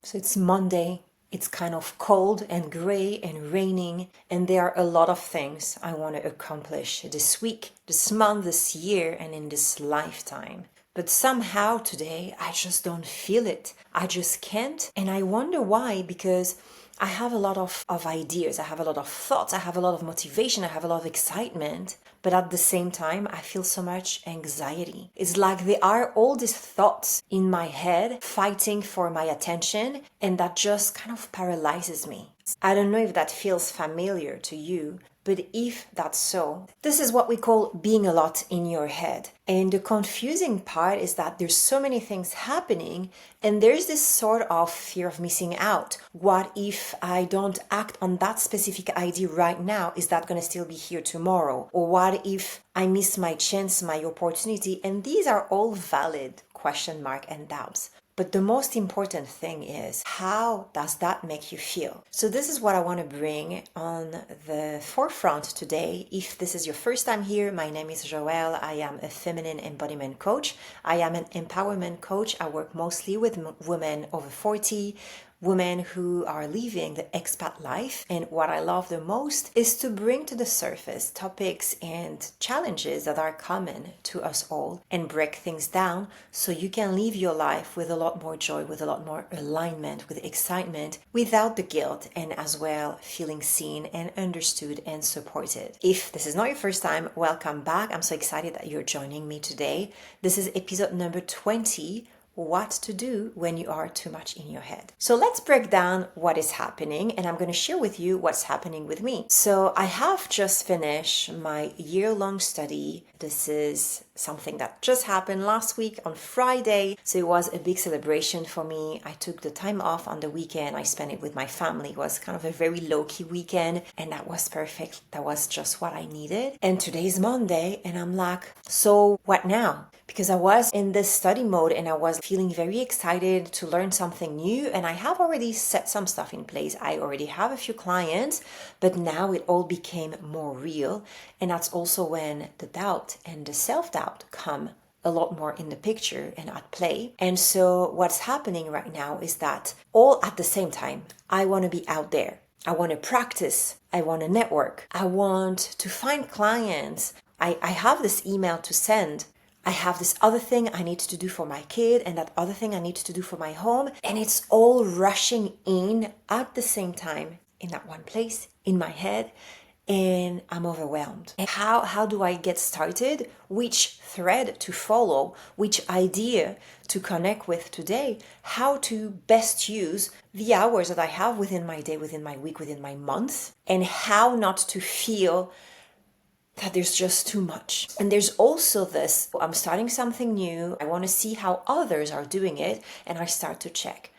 So it's Monday, it's kind of cold and gray and raining, and there are a lot of things I want to accomplish this week, this month, this year, and in this lifetime. But somehow today I just don't feel it. I just can't, and I wonder why, because I have a lot of ideas, I have a lot of thoughts, I have a lot of motivation, I have a lot of excitement, but at the same time, I feel so much anxiety. It's like there are all these thoughts in my head fighting for my attention, and that just kind of paralyzes me. I don't know if that feels familiar to you, but if that's so, this is what we call being a lot in your head. And the confusing part is that there's so many things happening, and there's this sort of fear of missing out. What if I don't act on that specific idea right now? Is that going to still be here tomorrow? Or what if I miss my chance, my opportunity? And these are all valid question mark and doubts. But the most important thing is, how does that make you feel? So this is what I want to bring on the forefront today. If this is your first time here, my name is Joëlle. I am a feminine embodiment coach. I am an empowerment coach. I work mostly with women over 40, women who are living the expat life. And what I love the most is to bring to the surface topics and challenges that are common to us all and break things down so you can live your life with a lot more joy, with a lot more alignment, with excitement, without the guilt, and as well feeling seen and understood and supported. If this is not your first time, welcome back. I'm so excited that you're joining me today. This is episode number 20. What to do when you are too much in your head. So let's break down what is happening, and I'm going to share with you what's happening with me. So I have just finished my year-long study. This is something that just happened last week on Friday. So it was a big celebration for me. I took the time off on the weekend. I spent it with my family. It was kind of a very low-key weekend, and that was perfect. That was just what I needed. And today's Monday, and I'm like, so what now? Because I was in this study mode and I was feeling very excited to learn something new, and I have already set some stuff in place. I already have a few clients, but now it all became more real. And that's also when the doubt and the self-doubt come a lot more in the picture and at play. And so what's happening right now is that all at the same time, I want to be out there. I want to practice. I want to network. I want to find clients. I have this email to send. I have this other thing I need to do for my kid, and that other thing I need to do for my home. And it's all rushing in at the same time in that one place in my head. And I'm overwhelmed. And how do I get started? Which thread to follow? Which idea to connect with today? How to best use the hours that I have within my day, within my week, within my month? And how not to feel that there's just too much. And there's also this, I'm starting something new. I want to see how others are doing it. And I start to check.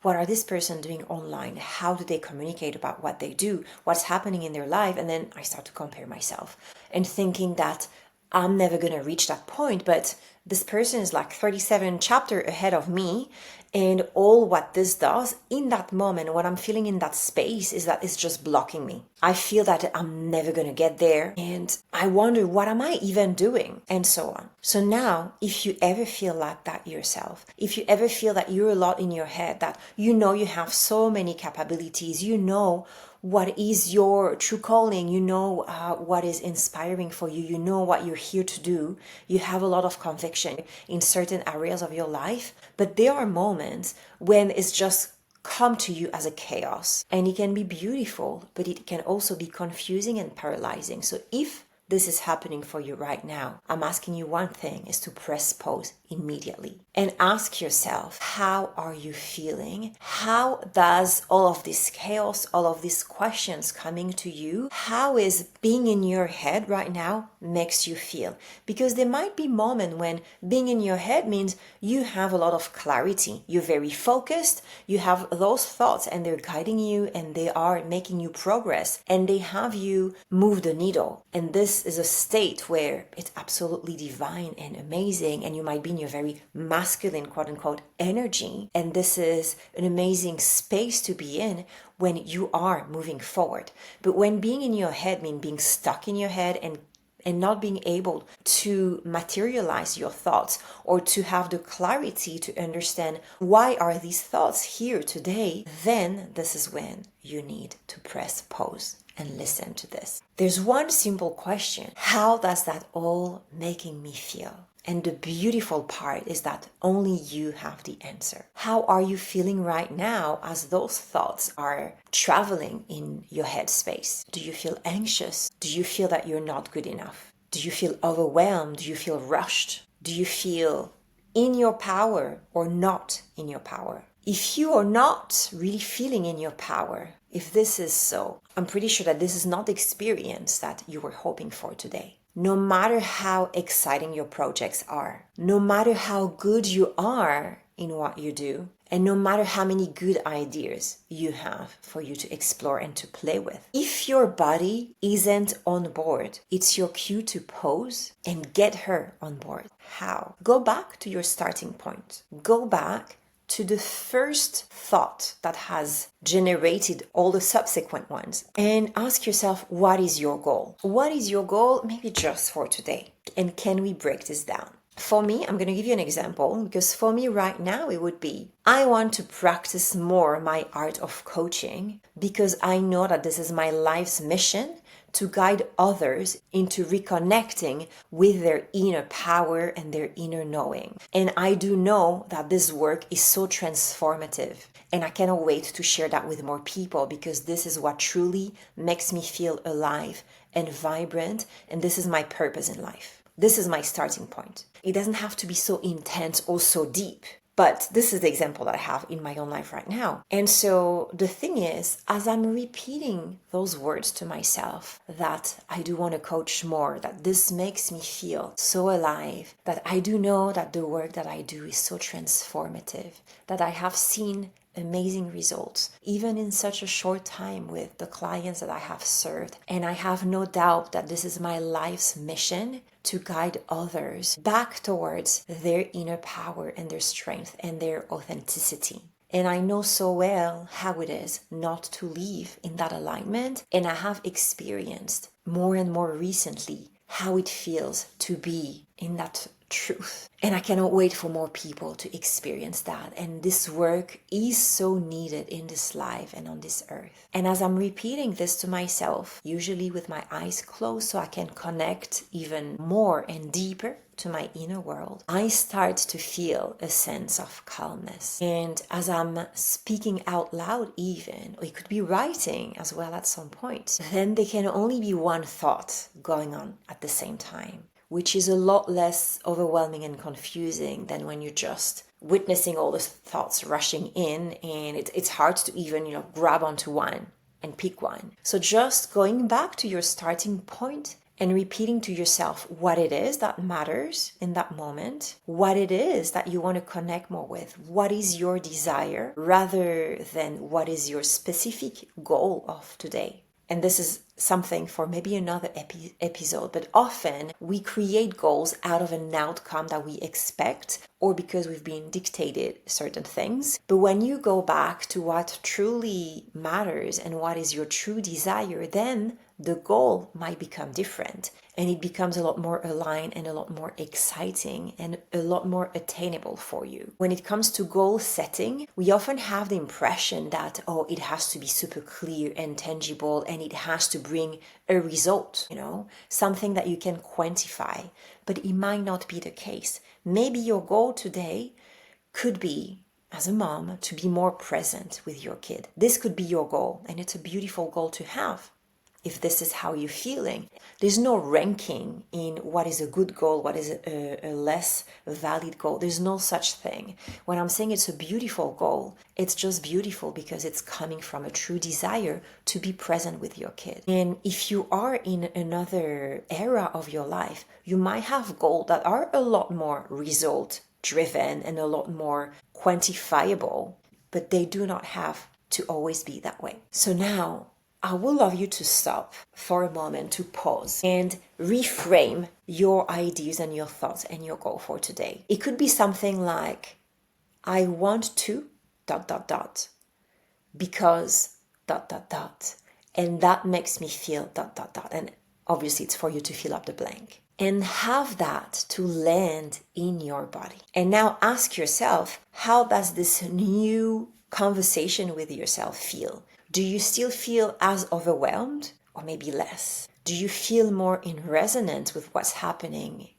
What are this person doing online? How do they communicate about what they do? What's happening in their life? And then I start to compare myself and thinking that I'm never going to reach that point, but this person is like 37 chapters ahead of me. And all what this does in that moment, what I'm feeling in that space is that it's just blocking me. I feel that I'm never going to get there. And I wonder, what am I even doing? And so on. So now, if you ever feel like that yourself, if you ever feel that you're a lot in your head, that you know you have so many capabilities, you know what is your true calling, you know what is inspiring for you, you know what you're here to do, you have a lot of conviction in certain areas of your life, but there are moments when it's just come to you as a chaos, and it can be beautiful, but it can also be confusing and paralyzing. So if this is happening for you right now, I'm asking you one thing, is to press pause immediately and ask yourself, how are you feeling? How does all of this chaos, all of these questions coming to you, how is being in your head right now makes you feel? Because there might be moments when being in your head means you have a lot of clarity, you're very focused, you have those thoughts and they're guiding you and they are making you progress and they have you move the needle. And this is a state where it's absolutely divine and amazing, and you might be in your very masculine, quote unquote, energy. And this is an amazing space to be in when you are moving forward. But when being in your head means being stuck in your head and and not being able to materialize your thoughts or to have the clarity to understand why are these thoughts here today, then this is when you need to press pause and listen to this. There's one simple question. How does that all making me feel? And the beautiful part is that only you have the answer. How are you feeling right now as those thoughts are traveling in your headspace? Do you feel anxious? Do you feel that you're not good enough? Do you feel overwhelmed? Do you feel rushed? Do you feel in your power or not in your power? If you are not really feeling in your power, if this is so, I'm pretty sure that this is not the experience that you were hoping for today. No matter how exciting your projects are, no matter how good you are in what you do, and no matter how many good ideas you have for you to explore and to play with, if your body isn't on board, it's your cue to pause and get her on board. How? Go back to your starting point. Go back to the first thought that has generated all the subsequent ones and ask yourself, what is your goal? What is your goal, maybe just for today? And can we break this down? For me, I'm going to give you an example, because for me right now, it would be, I want to practice more my art of coaching because I know that this is my life's mission to guide others into reconnecting with their inner power and their inner knowing. And I do know that this work is so transformative, and I cannot wait to share that with more people, because this is what truly makes me feel alive and vibrant, and this is my purpose in life. This is my starting point. It doesn't have to be so intense or so deep. But this is the example that I have in my own life right now. And so the thing is, as I'm repeating those words to myself, that I do want to coach more, that this makes me feel so alive, that I do know that the work that I do is so transformative, that I have seen amazing results, even in such a short time with the clients that I have served. And I have no doubt that this is my life's mission, to guide others back towards their inner power and their strength and their authenticity. And I know so well how it is not to live in that alignment. And I have experienced more and more recently how it feels to be in that truth. And I cannot wait for more people to experience that. And this work is so needed in this life and on this earth. And as I'm repeating this to myself, usually with my eyes closed so I can connect even more and deeper to my inner world, I start to feel a sense of calmness. And as I'm speaking out loud even, or it could be writing as well at some point, then there can only be one thought going on at the same time, which is a lot less overwhelming and confusing than when you're just witnessing all the thoughts rushing in, and it's hard to even, grab onto one and pick one. So just going back to your starting point and repeating to yourself what it is that matters in that moment, what it is that you want to connect more with, what is your desire, rather than what is your specific goal of today. And this is something for maybe another episode, but often we create goals out of an outcome that we expect, or because we've been dictated certain things. But when you go back to what truly matters and what is your true desire, then the goal might become different, and it becomes a lot more aligned and a lot more exciting and a lot more attainable for you. When it comes to goal setting, we often have the impression that, it has to be super clear and tangible, and it has to bring a result, something that you can quantify. But it might not be the case. Maybe your goal today could be, as a mom, to be more present with your kid. This could be your goal, and it's a beautiful goal to have. If this is how you're feeling, there's no ranking in what is a good goal, what is a less valid goal. There's no such thing. When I'm saying it's a beautiful goal, it's just beautiful because it's coming from a true desire to be present with your kid. And if you are in another era of your life, you might have goals that are a lot more result driven and a lot more quantifiable, but they do not have to always be that way. So now, I would love you to stop for a moment, to pause and reframe your ideas and your thoughts and your goal for today. It could be something like, I want to ... because ... and that makes me feel ... and Obviously, it's for you to fill up the blank. And have that to land in your body. And now ask yourself, how does this new conversation with yourself feel? Do you still feel as overwhelmed or maybe less? Do you feel more in resonance with what's happening,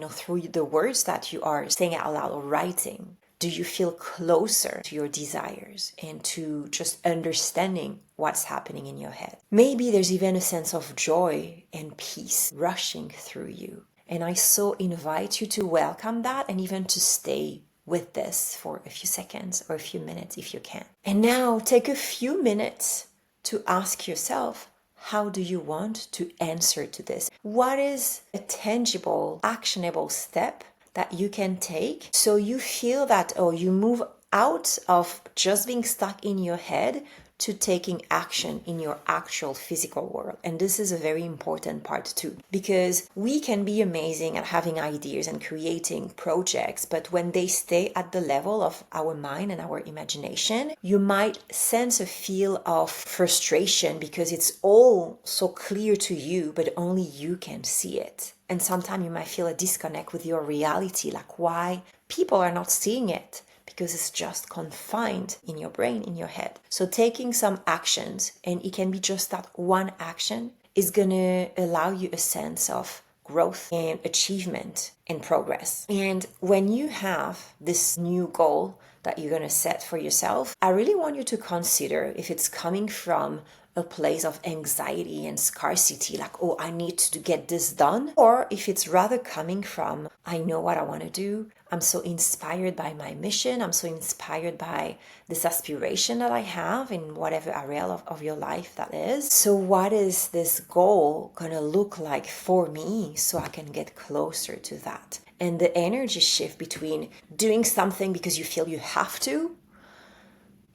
through the words that you are saying out loud or writing? Do you feel closer to your desires and to just understanding what's happening in your head? Maybe there's even a sense of joy and peace rushing through you. And I so invite you to welcome that and even to stay with this for a few seconds or a few minutes if you can. And now take a few minutes to ask yourself, how do you want to answer to this? What is a tangible, actionable step that you can take so you feel that, you move out of just being stuck in your head to taking action in your actual physical world? And this is a very important part too, because we can be amazing at having ideas and creating projects, but when they stay at the level of our mind and our imagination, you might sense a feel of frustration because it's all so clear to you, but only you can see it. And sometimes you might feel a disconnect with your reality, like why people are not seeing it, because it's just confined in your brain, in your head. So taking some actions, and it can be just that one action, is going to allow you a sense of growth and achievement and progress. And when you have this new goal that you're going to set for yourself, I really want you to consider if it's coming from a place of anxiety and scarcity, like, I need to get this done, or if it's rather coming from, I know what I want to do, I'm so inspired by my mission, I'm so inspired by this aspiration that I have in whatever area of your life that is. So what is this goal gonna look like for me so I can get closer to that? And the energy shift between doing something because you feel you have to,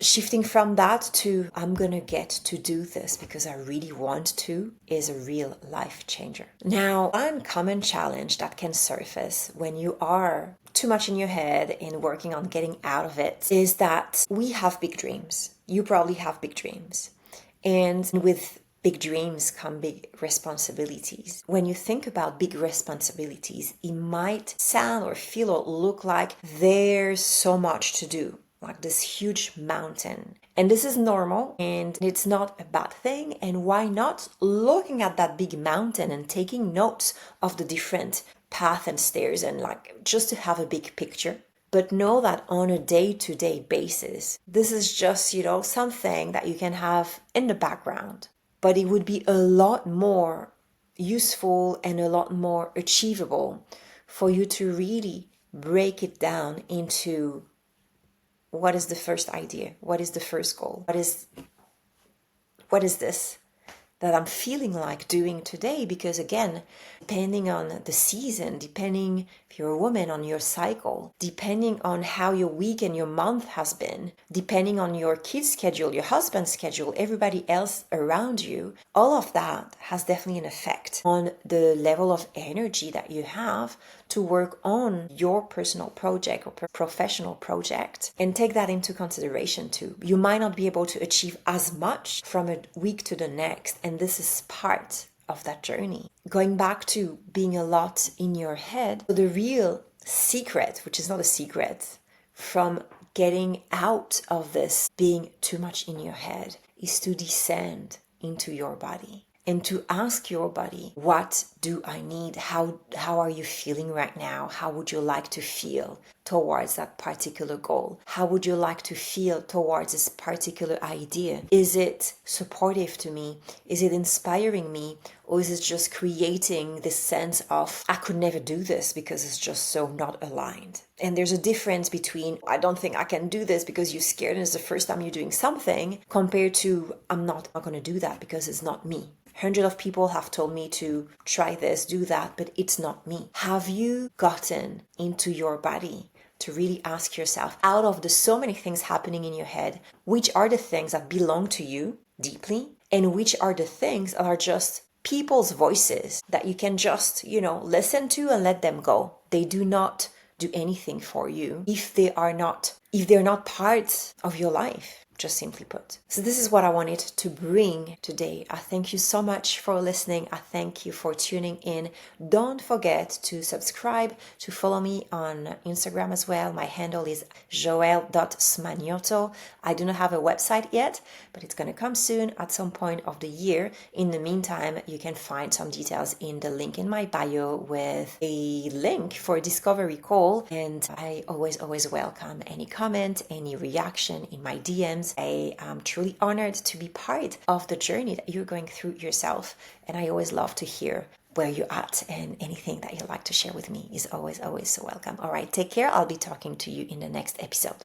shifting from that to I'm gonna get to do this because I really want to, is a real life changer. Now, one common challenge that can surface when you are too much in your head and working on getting out of it is that we have big dreams. You probably have big dreams. And with big dreams come big responsibilities. When you think about big responsibilities, it might sound or feel or look like there's so much to do, like this huge mountain. And this is normal and it's not a bad thing. And why not looking at that big mountain and taking notes of the different path and stairs and just to have a big picture. But know that on a day-to-day basis, this is just, something that you can have in the background. But it would be a lot more useful and a lot more achievable for you to really break it down into what is the first idea? What is the first goal? What is this that I'm feeling like doing today? Because again, depending on the season, depending if you're a woman on your cycle, depending on how your week and your month has been, depending on your kids' schedule, your husband's schedule, everybody else around you, all of that has definitely an effect on the level of energy that you have to work on your personal project or professional project, and take that into consideration too. You might not be able to achieve as much from a week to the next, and this is part of that journey. Going back to being a lot in your head, the real secret, which is not a secret, from getting out of this being too much in your head, is to descend into your body and to ask your body, what do I need? How are you feeling right now? How would you like to feel towards that particular goal? How would you like to feel towards this particular idea? Is it supportive to me? Is it inspiring me? Or is it just creating this sense of, I could never do this because it's just so not aligned? And there's a difference between, I don't think I can do this because you're scared and it's the first time you're doing something, compared to, I'm not going to do that because it's not me. Hundreds of people have told me to try this, do that, but it's not me. Have you gotten into your body to really ask yourself, out of the so many things happening in your head, which are the things that belong to you deeply, and which are the things that are just people's voices that you can just, listen to and let them go? They do not do anything for you if they're not part of your life. just simply put. So this is what I wanted to bring today. I thank you so much for listening. I thank you for tuning in. Don't forget to subscribe, to follow me on Instagram as well. My handle is joelle.smagnoto. I do not have a website yet, but it's going to come soon at some point of the year. In the meantime, you can find some details in the link in my bio with a link for a discovery call. And I always welcome any comment, any reaction in my DMs. I am truly honored to be part of the journey that you're going through yourself. And I always love to hear where you're at, and anything that you'd like to share with me is always so welcome. All right, take care. I'll be talking to you in the next episode.